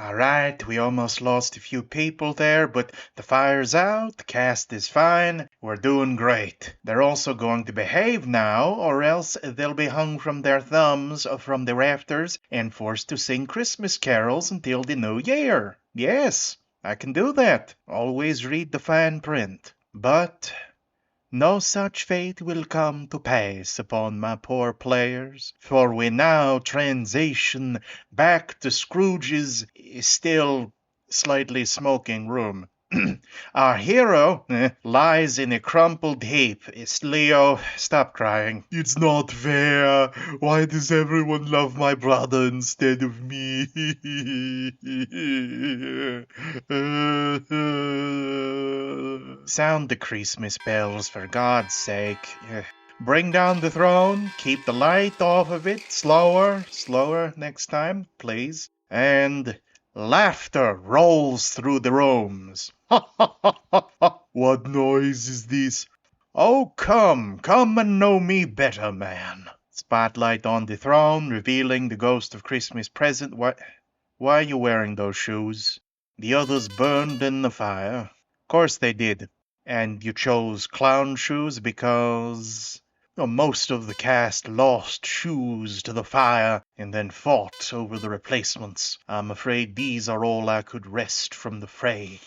All right, we almost lost a few people there, but the fire's out, the cast is fine, we're doing great. They're also going to behave now, or else they'll be hung from their thumbs from the rafters and forced to sing Christmas carols until the new year. Yes, I can do that. Always read the fine print. But no such fate will come to pass upon my poor players, for we now transition back to Scrooge's still slightly smoking room. Our hero lies in a crumpled heap. It's Leo, stop crying. It's not fair. Why does everyone love my brother instead of me? Sound the Christmas bells, for God's sake. Bring down the throne, keep the light off of it, slower next time, please. And laughter rolls through the rooms. What noise is this? Oh, come and know me better, man. Spotlight on the throne, revealing the ghost of Christmas present. Why are you wearing those shoes? The others burned in the fire. Of course they did. And you chose clown shoes because most of the cast lost shoes to the fire and then fought over the replacements. I'm afraid these are all I could wrest from the fray.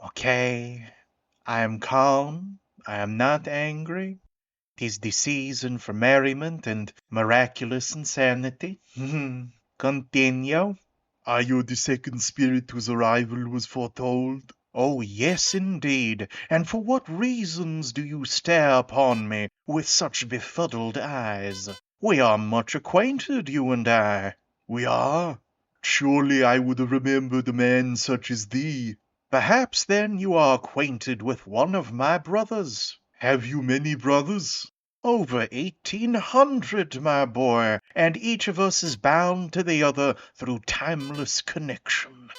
Okay, I am calm. I am not angry. 'Tis the season for merriment and miraculous insanity. Continue. Are you the second spirit whose arrival was foretold? Oh, yes, indeed. And for what reasons do you stare upon me with such befuddled eyes? We are much acquainted, you and I. We are? Surely I would have remembered a man such as thee. Perhaps, then, you are acquainted with one of my brothers. Have you many brothers? Over 1,800, my boy, and each of us is bound to the other through timeless connection.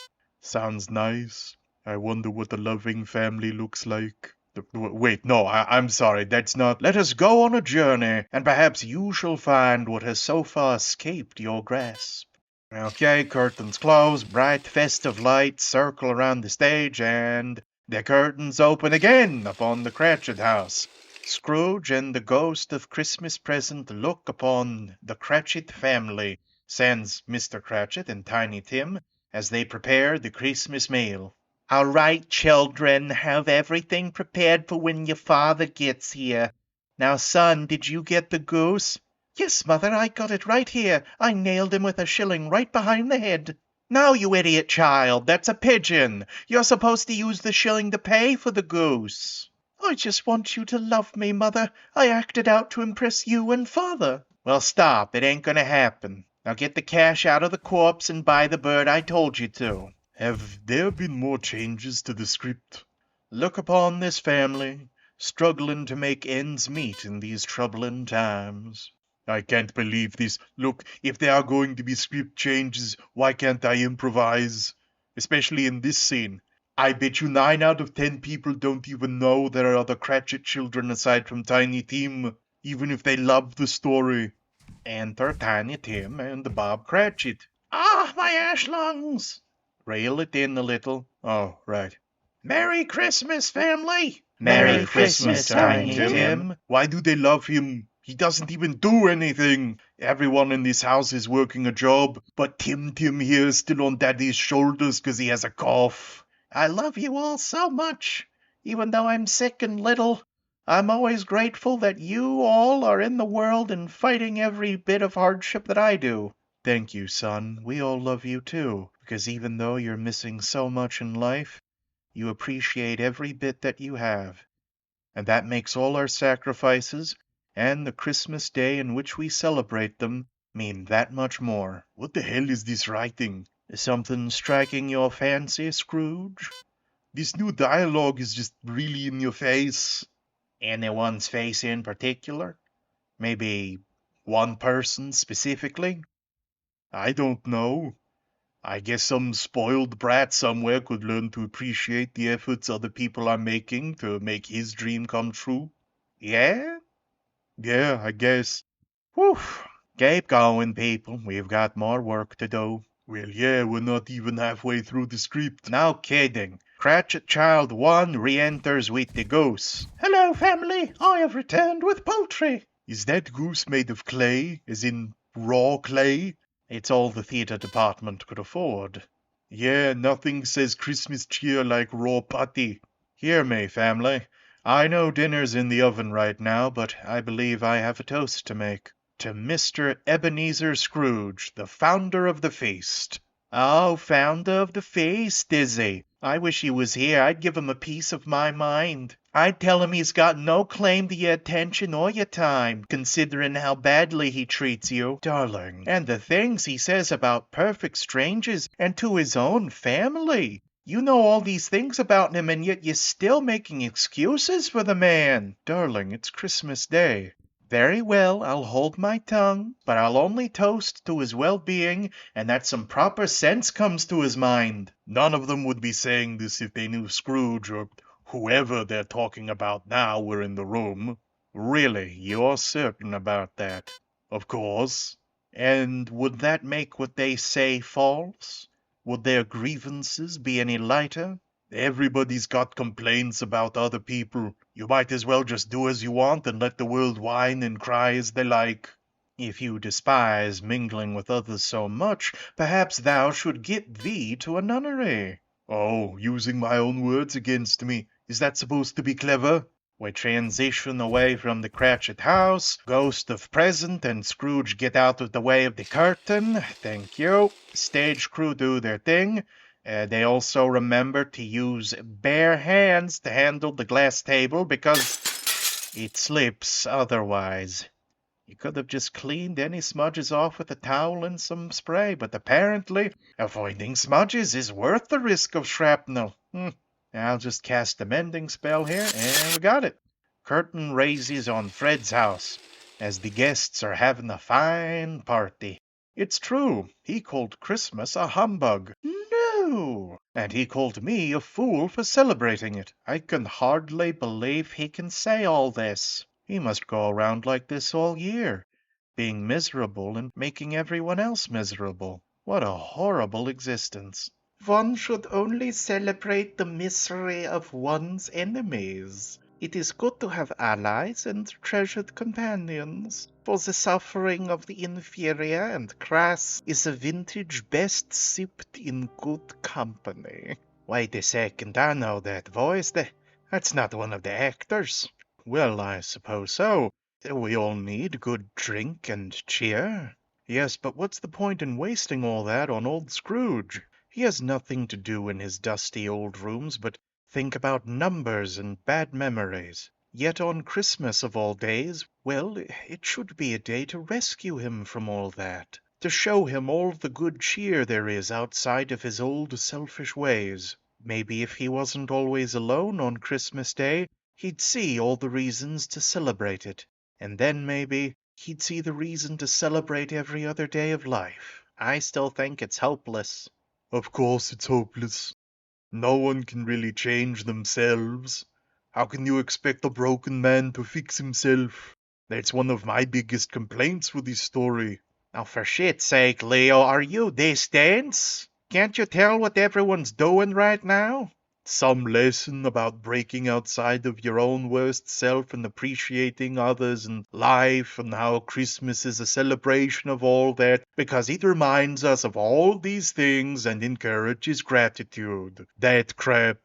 Sounds nice. I wonder what a loving family looks like. Wait, no, I'm sorry, that's not. Let us go on a journey, and perhaps you shall find what has so far escaped your grasp. Okay, curtains close, bright festive lights circle around the stage, and the curtains open again upon the Cratchit house. Scrooge and the ghost of Christmas present look upon the Cratchit family, sans Mr. Cratchit and Tiny Tim, as they prepare the Christmas meal. All right, children, have everything prepared for when your father gets here. Now, son, did you get the goose? Yes, mother, I got it right here. I nailed him with a shilling right behind the head. Now, you idiot child, that's a pigeon. You're supposed to use the shilling to pay for the goose. I just want you to love me, mother. I acted out to impress you and father. Well, stop. It ain't gonna happen. Now get the cash out of the corpse and buy the bird I told you to. Have there been more changes to the script? Look upon this family, struggling to make ends meet in these troubling times. I can't believe this. Look, if there are going to be script changes, why can't I improvise? Especially in this scene. I bet you 9 out of 10 people don't even know there are other Cratchit children aside from Tiny Tim, even if they love the story. Enter Tiny Tim and Bob Cratchit. Ah, my ash lungs! Rail it in a little. Oh, right. Merry Christmas, family! Merry Christmas, Tiny Tim. Why do they love him? He doesn't even do anything. Everyone in this house is working a job, but Tim here is still on Daddy's shoulders because he has a cough. I love you all so much. Even though I'm sick and little, I'm always grateful that you all are in the world and fighting every bit of hardship that I do. Thank you, son. We all love you too, because even though you're missing so much in life, you appreciate every bit that you have. And that makes all our sacrifices, and the Christmas day in which we celebrate them, mean that much more. What the hell is this writing? Is something striking your fancy, Scrooge? This new dialogue is just really in your face. Anyone's face in particular? Maybe one person specifically? I don't know. I guess some spoiled brat somewhere could learn to appreciate the efforts other people are making to make his dream come true. Yeah? Yeah, I guess. Whew. Keep going, people. We've got more work to do. Well, yeah, we're not even halfway through the script. No kidding. Cratchit Child 1 re-enters with the goose. Hello, family. I have returned with poultry. Is that goose made of clay, as in raw clay? It's all the theatre department could afford. Yeah, nothing says Christmas cheer like raw putty. Hear me, family. I know dinner's in the oven right now, but I believe I have a toast to make. To Mr. Ebenezer Scrooge, the founder of the feast. Oh, founder of the feast, is he? I wish he was here. I'd give him a piece of my mind. I'd tell him he's got no claim to your attention or your time, considering how badly he treats you, darling, and the things he says about perfect strangers and to his own family. You know all these things about him, and yet you're still making excuses for the man. Darling, it's Christmas Day. Very well, I'll hold my tongue, but I'll only toast to his well-being and that some proper sense comes to his mind. None of them would be saying this if they knew Scrooge or whoever they're talking about now were in the room. Really, you're certain about that? Of course. And would that make what they say false? Would their grievances be any lighter? Everybody's got complaints about other people. You might as well just do as you want and let the world whine and cry as they like. If you despise mingling with others so much, perhaps thou should get thee to a nunnery. Oh, using my own words against me. Is that supposed to be clever? We transition away from the Cratchit house. Ghost of present and Scrooge get out of the way of the curtain. Thank you. Stage crew do their thing. They also remember to use bare hands to handle the glass table because it slips otherwise. You could have just cleaned any smudges off with a towel and some spray, but apparently avoiding smudges is worth the risk of shrapnel. I'll just cast a mending spell here, and we got it. Curtain raises on Fred's house, as the guests are having a fine party. It's true, he called Christmas a humbug. No! And he called me a fool for celebrating it. I can hardly believe he can say all this. He must go around like this all year, being miserable and making everyone else miserable. What a horrible existence. One should only celebrate the misery of one's enemies. It is good to have allies and treasured companions, for the suffering of the inferior and crass is a vintage best sipped in good company. Wait a second, I know that voice. That's not one of the actors. Well, I suppose so. We all need good drink and cheer. Yes, but what's the point in wasting all that on old Scrooge? He has nothing to do in his dusty old rooms but think about numbers and bad memories. Yet on Christmas of all days, well, it should be a day to rescue him from all that, to show him all the good cheer there is outside of his old selfish ways. Maybe if he wasn't always alone on Christmas Day, he'd see all the reasons to celebrate it, and then maybe he'd see the reason to celebrate every other day of life. I still think it's hopeless. Of course it's hopeless. No one can really change themselves. How can you expect a broken man to fix himself? That's one of my biggest complaints with this story. Now, for shit's sake, Leo, are you this dense? Can't you tell what everyone's doing right now? Some lesson about breaking outside of your own worst self and appreciating others and life and how Christmas is a celebration of all that because it reminds us of all these things and encourages gratitude. That crap.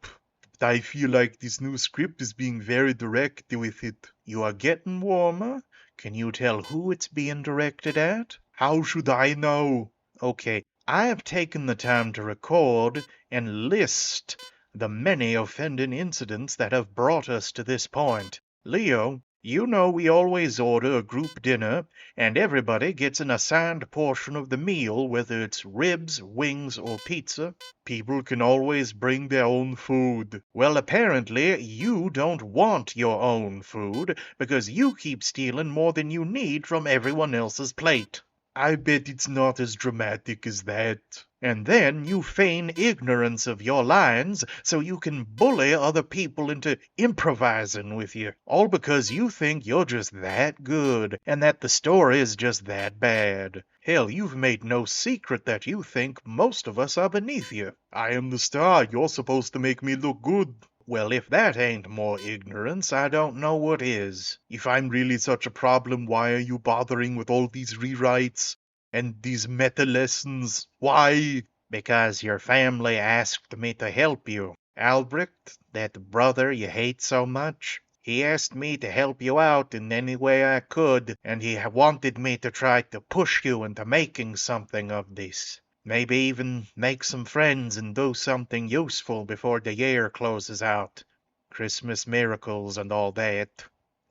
But I feel like this new script is being very direct with it. You are getting warmer. Can you tell who it's being directed at? How should I know? Okay, I have taken the time to record and list the many offending incidents that have brought us to this point. Leo, you know we always order a group dinner, and everybody gets an assigned portion of the meal, whether it's ribs, wings, or pizza. People can always bring their own food. Well, apparently, you don't want your own food, because you keep stealing more than you need from everyone else's plate. I bet it's not as dramatic as that. And then you feign ignorance of your lines so you can bully other people into improvising with you, all because you think you're just that good and that the story is just that bad. Hell, you've made no secret that you think most of us are beneath you. I am the star. You're supposed to make me look good. Well, if that ain't more ignorance, I don't know what is. If I'm really such a problem, why are you bothering with all these rewrites and these meta lessons? Why? Because your family asked me to help you. Albrecht, that brother you hate so much, he asked me to help you out in any way I could, and he wanted me to try to push you into making something of this. Maybe even make some friends and do something useful before the year closes out. Christmas miracles and all that.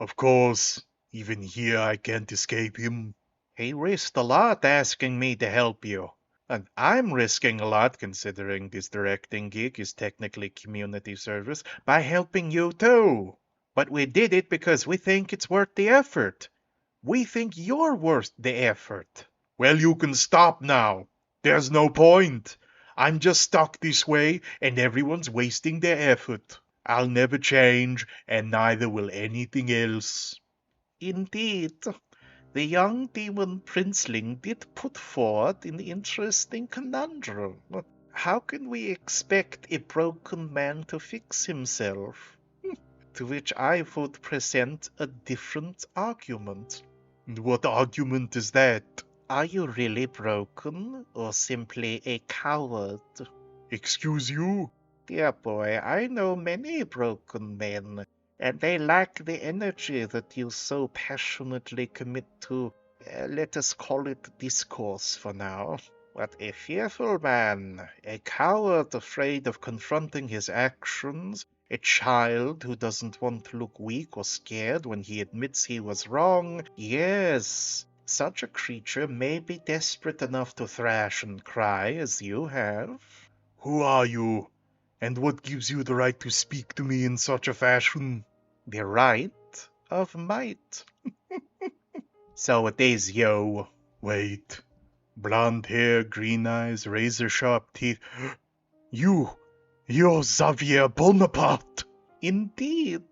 Of course, even here I can't escape him. He risked a lot asking me to help you. And I'm risking a lot, considering this directing gig is technically community service, by helping you too. But we did it because we think it's worth the effort. We think you're worth the effort. Well, you can stop now. There's no point. I'm just stuck this way, and everyone's wasting their effort. I'll never change, and neither will anything else. Indeed, the young demon princeling did put forth an interesting conundrum. How can we expect a broken man to fix himself? To which I would present a different argument. What argument is that? Are you really broken, or simply a coward? Excuse you? Dear boy, I know many broken men, and they lack the energy that you so passionately commit to, let us call it discourse for now. But a fearful man, a coward afraid of confronting his actions, a child who doesn't want to look weak or scared when he admits he was wrong, yes, such a creature may be desperate enough to thrash and cry as you have. Who are you? And what gives you the right to speak to me in such a fashion? The right of might. So it is you. Wait. Blonde hair, green eyes, razor-sharp teeth. You're Xavier Bonaparte. Indeed.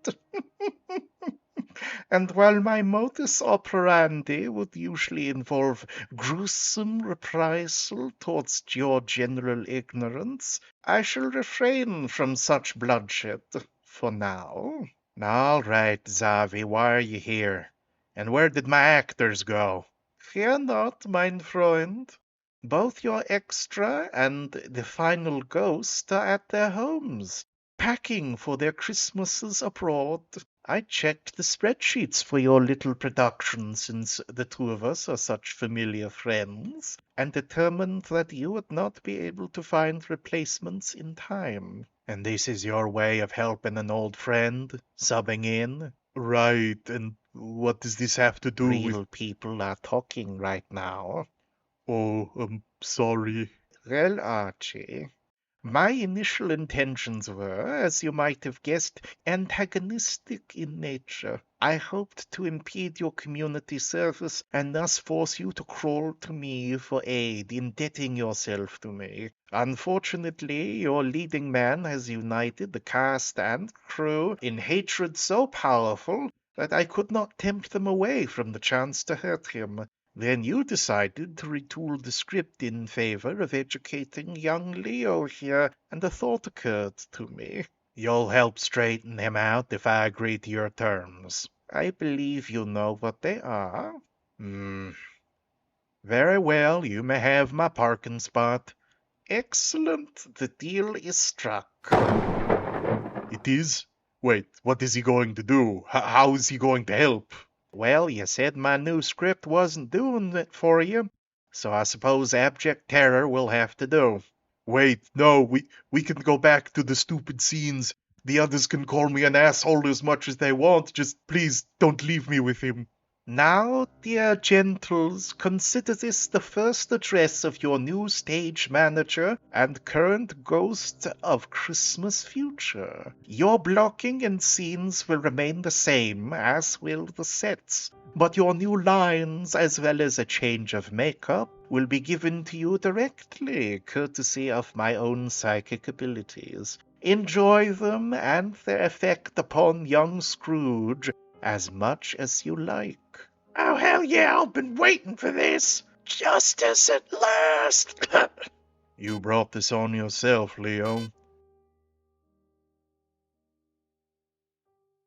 And while my modus operandi would usually involve gruesome reprisal towards your general ignorance, I shall refrain from such bloodshed for now. All right, Xavi, why are you here? And where did my actors go? Fear not, mein Freund. Both your extra and the final ghost are at their homes, packing for their Christmases abroad. I checked the spreadsheets for your little production since the two of us are such familiar friends, and determined that you would not be able to find replacements in time. And this is your way of helping an old friend, subbing in? Right, and what does this have to do with... Real people are talking right now. Oh, I'm sorry. Well, Archie, my initial intentions were, as you might have guessed, antagonistic in nature. I hoped to impede your community service and thus force you to crawl to me for aid, indebting yourself to me. Unfortunately, your leading man has united the cast and crew in hatred so powerful that I could not tempt them away from the chance to hurt him. Then you decided to retool the script in favor of educating young Leo here, and a thought occurred to me. You'll help straighten him out if I agree to your terms. I believe you know what they are. Very well, you may have my parking spot. Excellent, the deal is struck. It is? Wait, what is he going to do? How is he going to help? Well, you said my new script wasn't doing it for you, so I suppose abject terror will have to do. Wait, no, we can go back to the stupid scenes. The others can call me an asshole as much as they want. Just please don't leave me with him. Now, dear gentles, consider this the first address of your new stage manager and current ghost of Christmas future. Your blocking and scenes will remain the same, as will the sets. but your new lines, as well as a change of makeup, will be given to you directly, courtesy of my own psychic abilities. Enjoy them and their effect upon young Scrooge as much as you like. Oh, hell yeah, I've been waiting for this. Justice at last. You brought this on yourself, Leo.